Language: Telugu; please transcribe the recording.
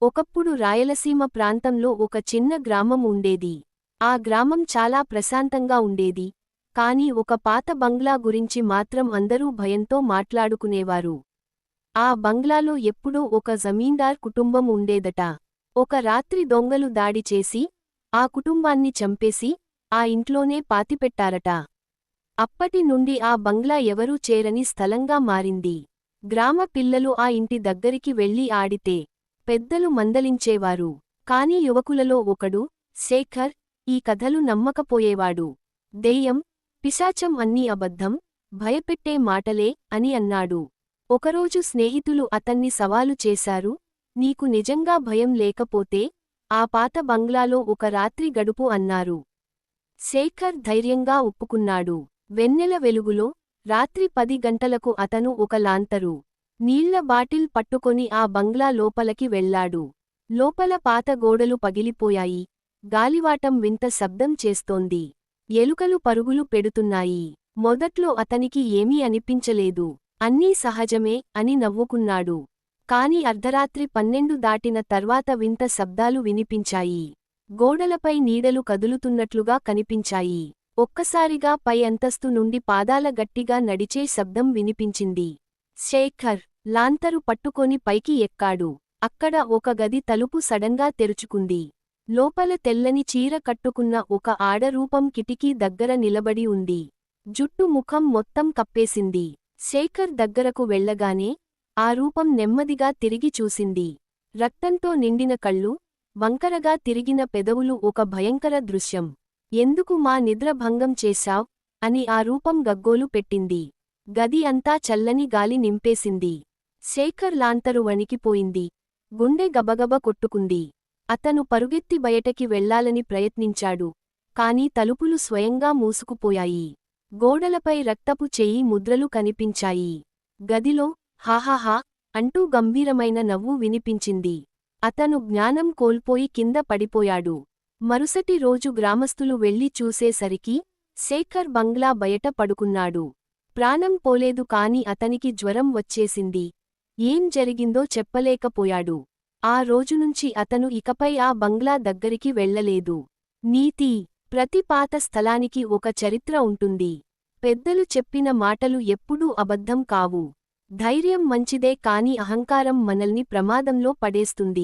ఒకప్పుడు రాయలసీమ ప్రాంతంలో ఒక చిన్న గ్రామం ఉండేది. ఆ గ్రామం చాలా ప్రశాంతంగా ఉండేది. కాని ఒక పాత బంగ్లా గురించి మాత్రం అందరూ భయంతో మాట్లాడుకునేవారు. ఆ బంగ్లాలో ఎప్పుడో ఒక జమీందార్ కుటుంబం ఉండేదట. ఒక రాత్రి దొంగలు దాడి చేసి ఆ కుటుంబాన్ని చంపేసి ఆ ఇంట్లోనే పాతిపెట్టారట. అప్పటి నుండి ఆ బంగ్లా ఎవరూ చేరని స్థలంగా మారింది. గ్రామ పిల్లలు ఆ ఇంటి దగ్గరికి వెళ్లి ఆడితే పెద్దలు మందలించేవారు. కాని యువకులలో ఒకడు, శేఖర్, ఈ కథలు నమ్మకపోయేవాడు. దెయ్యం, పిశాచం అన్నీ అబద్ధం, భయపెట్టే మాటలే అని అన్నాడు. ఒకరోజు స్నేహితులు అతన్ని సవాలు చేశారు, నీకు నిజంగా భయం లేకపోతే ఆ పాత బంగ్లాలో ఒక రాత్రి గడుపు అన్నారు. శేఖర్ ధైర్యంగా ఒప్పుకున్నాడు. వెన్నెల వెలుగులో రాత్రి 10 గంటలకు అతను ఒక లాంతరు, నీళ్ల బాటిల్ పట్టుకొని ఆ బంగ్లా లోపలకి వెళ్లాడు. లోపల పాత గోడలు పగిలిపోయాయి. గాలివాటం వింత శబ్దం చేస్తోంది. ఎలుకలు పరుగులు పెడుతున్నాయి. మొదట్లో అతనికి ఏమీ అనిపించలేదు. అన్నీ సహజమే అని నవ్వుకున్నాడు. కాని అర్ధరాత్రి 12 దాటిన తర్వాత వింత శబ్దాలు వినిపించాయి. గోడలపై నీడలు కదులుతున్నట్లుగా కనిపించాయి. ఒక్కసారిగా పై అంతస్తు నుండి పాదాల గట్టిగా నడిచే శబ్దం వినిపించింది. శేఖర్ లాంతరు పట్టుకొని పైకి ఎక్కాడు. అక్కడ ఒక గది తలుపు సడన్గా తెరుచుకుంది. లోపల తెల్లని చీర కట్టుకున్న ఒక ఆడరూపం కిటికీ దగ్గర నిలబడి ఉంది. జుట్టు ముఖం మొత్తం కప్పేసింది. శేఖర్ దగ్గరకు వెళ్లగానే ఆ రూపం నెమ్మదిగా తిరిగి చూసింది. రక్తంతో నిండిన కళ్ళు, వంకరగా తిరిగిన పెదవులు, ఒక భయంకర దృశ్యం. ఎందుకు మా నిద్ర భంగం చేశావ్ అని ఆ రూపం గగ్గోలు పెట్టింది. గది అంతా చల్లని గాలి నింపేసింది. శేఖర్ లాంతరు వణికిపోయింది. గుండె గబగబ కొట్టుకుంది. అతను పరుగెత్తి బయటకి వెళ్లాలని ప్రయత్నించాడు. కాని తలుపులు స్వయంగా మూసుకుపోయాయి. గోడలపై రక్తపు చెయ్యి ముద్రలు కనిపించాయి. గదిలో హాహాహా అంటూ గంభీరమైన నవ్వు వినిపించింది. అతను జ్ఞానం కోల్పోయి కింద పడిపోయాడు. మరుసటి రోజు గ్రామస్థులు వెళ్లి చూసేసరికి శేఖర్ బంగ్లా బయట పడుకున్నాడు. ప్రాణం పోలేదు, కాని అతనికి జ్వరం వచ్చేసింది. ఏం జరిగిందో చెప్పలేకపోయాడు. ఆ రోజునుంచి అతను ఇకపై ఆ బంగ్లా దగ్గరికి వెళ్లలేదు. నీతి: ప్రతి పాత స్థలానికి ఒక చరిత్ర ఉంటుంది. పెద్దలు చెప్పిన మాటలు ఎప్పుడూ అబద్ధం కావు. ధైర్యం మంచిదే, కాని అహంకారం మనల్ని ప్రమాదంలో పడేస్తుంది.